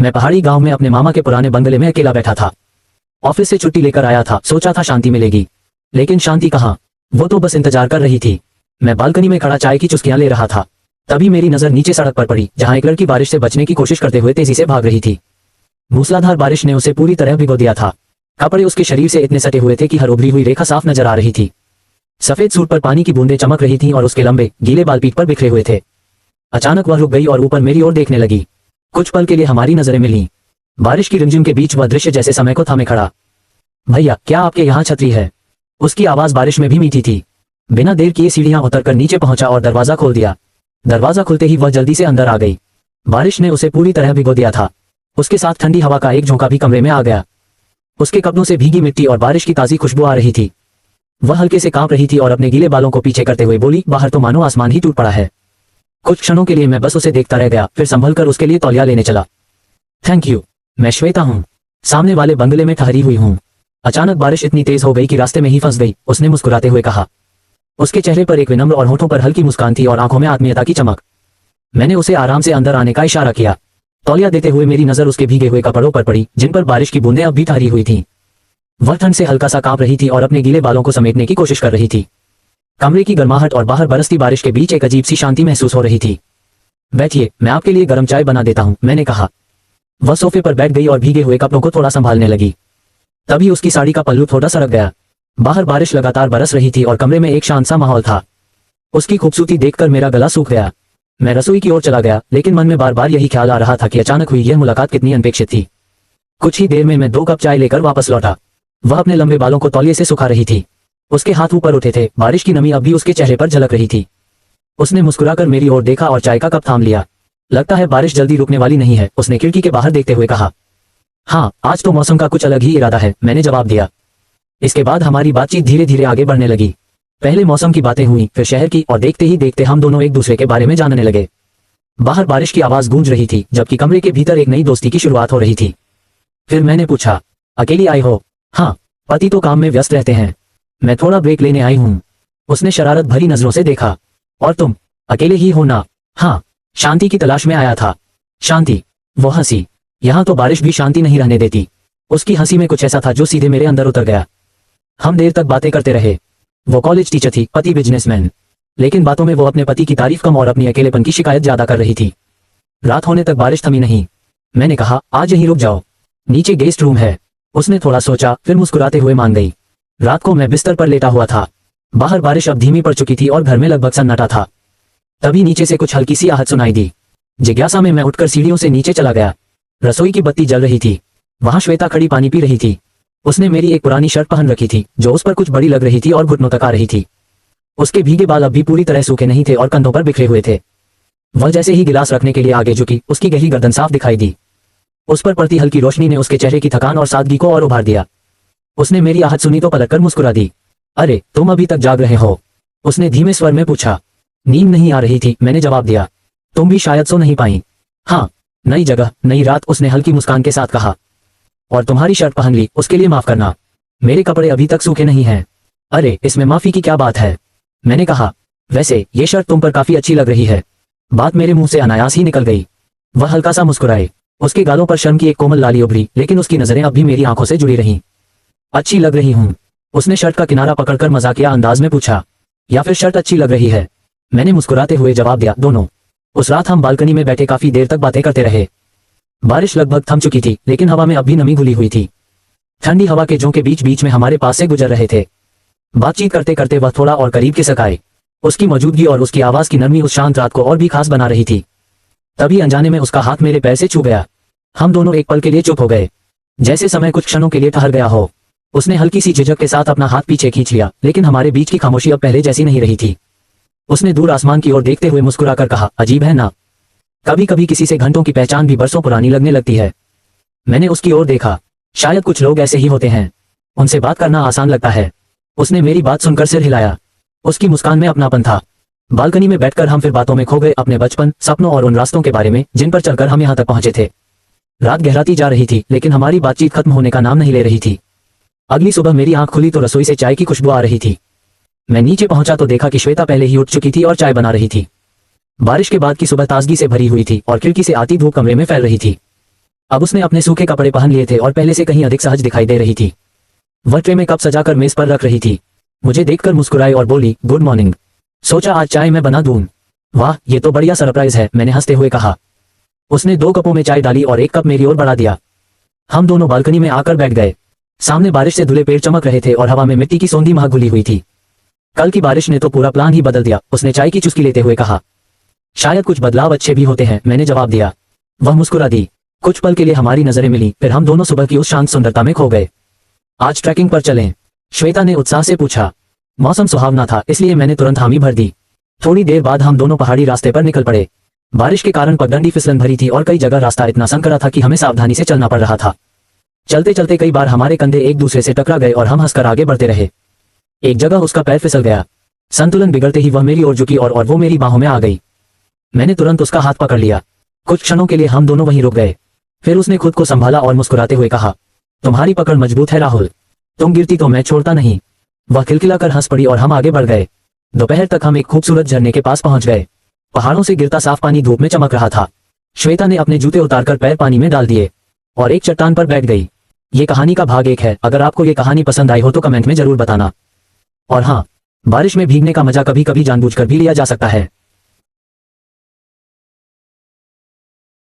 मैं पहाड़ी गांव में अपने मामा के पुराने बंगले में अकेला बैठा था। ऑफिस से छुट्टी लेकर आया था, सोचा था शांति मिलेगी, लेकिन शांति कहाँ, वो तो बस इंतजार कर रही थी। मैं बालकनी में खड़ा चाय की चुस्कियां ले रहा था, तभी मेरी नजर नीचे सड़क पर पड़ी, जहां एक लड़की बारिश से बचने की कोशिश करते हुए तेजी से भाग रही थी। मूसलाधार बारिश ने उसे पूरी तरह भिगो दिया था। कपड़े उसके शरीर से इतने सटे हुए थे कि हर उभरी हुई रेखा साफ नजर आ रही थी। सफेद सूट पर पानी की बूंदें चमक रही थीं और उसके लंबे गीले बाल पीठ पर बिखरे हुए थे। अचानक वह रुक गई और ऊपर मेरी ओर देखने लगी। कुछ पल के लिए हमारी नजरें मिलीं। बारिश की रिमझिम के बीच वह दृश्य जैसे समय को थामे खड़ा। भैया, क्या आपके यहाँ छतरी है? उसकी आवाज बारिश में भी मीठी थी। बिना देर किए सीढ़ियां उतरकर नीचे पहुंचा और दरवाजा खोल दिया। दरवाजा खुलते ही वह जल्दी से अंदर आ गई। बारिश ने उसे पूरी तरह भिगो दिया था। उसके साथ ठंडी हवा का एक झोंका भी कमरे में आ गया। उसके कपड़ों से भीगी मिट्टी और बारिश की ताजी खुशबू आ रही थी। वह हल्के से कांप रही थी और अपने गीले बालों को पीछे करते हुए बोली, बाहर तो मानो आसमान ही टूट पड़ा है। कुछ क्षणों के लिए मैं बस उसे देखता रह गया, फिर संभल कर उसके लिए तौलिया लेने चला। थैंक यू, मैं श्वेता हूँ, सामने वाले बंगले में ठहरी हुई हूँ। अचानक बारिश इतनी तेज हो गई कि रास्ते में ही फंस गई, उसने मुस्कुराते हुए कहा। उसके चेहरे पर एक विनम्र और होठों पर हल्की मुस्कान थी और आंखों में आत्मीयता की चमक। मैंने उसे आराम से अंदर आने का इशारा किया। तौलिया देते हुए मेरी नजर उसके भीगे हुए कपड़ों पर पड़ी, जिन पर बारिश की बूंदें अब भी ठहरी हुई थीं। वह ठंड से हल्का सा कांप रही थी और अपने गीले बालों को समेटने की कोशिश कर रही थी। कमरे की गर्माहट और बाहर बरसती बारिश के बीच एक अजीब सी शांति महसूस हो रही थी। बैठिए, मैं आपके लिए गर्म चाय बना देता हूँ, मैंने कहा। वह सोफे पर बैठ गई और भीगे हुए कपड़ों को थोड़ा संभालने लगी। तभी उसकी साड़ी का पल्लू थोड़ा सरक गया। बाहर बारिश लगातार बरस रही थी और कमरे में एक शांत सा माहौल था। उसकी खूबसूरती देखकर मेरा गला सूख गया। मैं रसोई की ओर चला गया, लेकिन मन में बार बार यही ख्याल आ रहा था कि अचानक हुई यह मुलाकात कितनी अनपेक्षित थी। कुछ ही देर में मैं 2 कप चाय लेकर वापस लौटा। वह अपने लंबे बालों को तौलिए से सुखा रही थी। उसके हाथ ऊपर उठे थे, बारिश की नमी अब भी उसके चेहरे पर झलक रही थी। उसने मुस्कुराकर मेरी ओर देखा और चाय का कप थाम लिया। लगता है बारिश जल्दी रुकने वाली नहीं है, उसने खिड़की के बाहर देखते हुए कहा। हाँ, आज तो मौसम का कुछ अलग ही इरादा है, मैंने जवाब दिया। इसके बाद हमारी बातचीत धीरे धीरे आगे बढ़ने लगी। पहले मौसम की बातें हुई, फिर शहर की, और देखते ही देखते हम दोनों एक दूसरे के बारे में जानने लगे। बाहर बारिश की आवाज गूंज रही थी, जबकि कमरे के भीतर एक नई दोस्ती की शुरुआत हो रही थी। फिर मैंने पूछा, अकेली आई हो? हाँ, पति तो काम में व्यस्त रहते हैं, मैं थोड़ा ब्रेक लेने आई हूँ। उसने शरारत भरी नजरों से देखा। और तुम अकेले ही हो ना? हाँ, शांति की तलाश में आया था। शांति? वो हंसी। यहाँ तो बारिश भी शांति नहीं रहने देती। उसकी हंसी में कुछ ऐसा था जो सीधे मेरे अंदर उतर गया। हम देर तक बातें करते रहे। वो कॉलेज टीचर थी, पति बिजनेसमैन, लेकिन बातों में वो अपने पति की तारीफ कम और अपनी अकेलेपन की शिकायत ज्यादा कर रही थी। रात होने तक बारिश थमी नहीं। मैंने कहा, आज यहीं रुक जाओ, नीचे गेस्ट रूम है। उसने थोड़ा सोचा, फिर मुस्कुराते हुए मान गई। रात को मैं बिस्तर पर लेटा हुआ था। बाहर बारिश अब धीमी पड़ चुकी थी और घर में लगभग सन्नाटा था। तभी नीचे से कुछ हल्की सी आहट सुनाई दी। जिज्ञासा में मैं उठकर सीढ़ियों से नीचे चला गया। रसोई की बत्ती जल रही थी। वहां श्वेता खड़ी पानी पी रही थी। उसने मेरी एक पुरानी शर्ट पहन रखी थी, जो उस पर कुछ बड़ी लग रही थी और घुटनों तक आ रही थी। उसके भीगे बाल अब भी पूरी तरह सूखे नहीं थे और कंधों पर बिखरे हुए थे। वह जैसे ही गिलास रखने के लिए आगे झुकी, उसकी गहरी गर्दन साफ दिखाई दी। उस पर पड़ती हल्की रोशनी ने उसके चेहरे की थकान और सादगी को और उभार दिया। उसने मेरी आहट सुनी तो पलटकर मुस्कुरा दी। अरे, तुम अभी तक जाग रहे हो? उसने धीमे स्वर में पूछा। नींद नहीं आ रही थी, मैंने जवाब दिया। तुम भी शायद सो नहीं पाई। हाँ, नई जगह, नई रात, उसने हल्की मुस्कान के साथ कहा। और तुम्हारी शर्ट पहन ली, उसके लिए माफ करना, मेरे कपड़े अभी तक सूखे नहीं हैं। अरे, इसमें माफी की क्या बात है, मैंने कहा। वैसे ये शर्ट तुम पर काफी अच्छी लग रही है। बात मेरे मुंह से अनायास ही निकल गई। वह हल्का सा मुस्कुराए। उसके गालों पर शर्म की एक कोमल लाली उभरी, लेकिन उसकी नजरें अब भी मेरी आंखों से जुड़ी रहीं। अच्छी लग रही हूँ, उसने शर्ट का किनारा पकड़कर मजाकिया अंदाज में पूछा। या फिर शर्ट अच्छी लग रही है, मैंने मुस्कुराते हुए जवाब दिया। दोनों। उस रात हम बालकनी में बैठे काफी देर तक बातें करते रहे। बारिश लगभग थम चुकी थी, लेकिन हवा में अब भी नमी घुली हुई थी। ठंडी हवा के झोंके बीच बीच में हमारे पास से गुजर रहे थे। बातचीत करते करते वह थोड़ा और करीब खिसक आए। उसकी मौजूदगी और उसकी आवाज की नरमी उस शांत रात को और भी खास बना रही थी। तभी अनजाने में उसका हाथ मेरे पैर से छू गया। हम दोनों एक पल के लिए चुप हो गए, जैसे समय कुछ क्षणों के लिए ठहर गया हो। उसने हल्की सी झिझक के साथ अपना हाथ पीछे खींच लिया, लेकिन हमारे बीच की खामोशी अब पहले जैसी नहीं रही थी। उसने दूर आसमान की ओर देखते हुए मुस्कुराकर कहा, अजीब है ना, कभी कभी किसी से घंटों की पहचान भी बरसों पुरानी लगने लगती है। मैंने उसकी ओर देखा। शायद कुछ लोग ऐसे ही होते हैं, उनसे बात करना आसान लगता है। उसने मेरी बात सुनकर सिर हिलाया। उसकी मुस्कान में अपनापन था। बालकनी में बैठकर हम फिर बातों में खो गए, अपने बचपन, सपनों और उन रास्तों के बारे में जिन पर चलकर हम यहाँ तक पहुंचे थे। रात गहराती जा रही थी, लेकिन हमारी बातचीत खत्म होने का नाम नहीं ले रही थी। अगली सुबह मेरी आंख खुली तो रसोई से चाय की खुशबू आ रही थी। मैं नीचे पहुंचा तो देखा कि श्वेता पहले ही उठ चुकी थी और चाय बना रही थी। बारिश के बाद की सुबह ताजगी से भरी हुई थी और खिड़की से आती धूप कमरे में फैल रही थी। अब उसने अपने सूखे कपड़े पहन लिए थे और पहले से कहीं अधिक सहज दिखाई दे रही थी। वह ट्रे में कप सजाकर मेज पर रख रही थी। मुझे देखकर मुस्कुराई और बोली, गुड मॉर्निंग। सोचा आज चाय मैं बना दूं। वाह, ये तो बढ़िया सरप्राइज है, मैंने हंसते हुए कहा। उसने 2 कपों में चाय डाली और 1 कप मेरी ओर बढ़ा दिया। हम दोनों बालकनी में आकर बैठ गए। सामने बारिश से धुले पेड़ चमक रहे थे और हवा में मिट्टी की सौंधी महक घुली हुई थी। कल की बारिश ने तो पूरा प्लान ही बदल दिया, उसने चाय की चुस्की लेते हुए कहा। शायद कुछ बदलाव अच्छे भी होते हैं, मैंने जवाब दिया। वह मुस्कुरा दी। कुछ पल के लिए हमारी नजरें मिली, फिर हम दोनों सुबह की उस शांत सुंदरता में खो गए। आज ट्रैकिंग पर चलें? श्वेता ने उत्साह से पूछा। मौसम सुहावना था, इसलिए मैंने तुरंत हामी भर दी। थोड़ी देर बाद हम दोनों पहाड़ी रास्ते पर निकल पड़े। बारिश के कारण पगडंडी फिसलन भरी थी और कई जगह रास्ता इतना संकरा था कि हमें सावधानी से चलना पड़ रहा था। चलते चलते कई बार हमारे कंधे एक दूसरे से टकरा गए और हम हंसकर आगे बढ़ते रहे। एक जगह उसका पैर फिसल गया। संतुलन बिगड़ते ही वह मेरी ओर झुकी और वो मेरी बाहों में आ गई। मैंने तुरंत उसका हाथ पकड़ लिया। कुछ क्षणों के लिए हम दोनों वहीं रुक गए। फिर उसने खुद को संभाला और मुस्कुराते हुए कहा, तुम्हारी पकड़ मजबूत है राहुल, तुम गिरती तो मैं छोड़ता नहीं। वह खिलखिलाकर हंस पड़ी और हम आगे बढ़ गए। दोपहर तक हम एक खूबसूरत झरने के पास पहुंच गए। पहाड़ों से गिरता साफ पानी धूप में चमक रहा था। श्वेता ने अपने जूते उतारकर पैर पानी में डाल दिए और एक चट्टान पर बैठ गई। ये कहानी का भाग 1 है। अगर आपको ये कहानी पसंद आई हो तो कमेंट में जरूर बताना। और हाँ, बारिश में भीगने का मजा कभी कभी जानबूझकर भी लिया जा सकता है।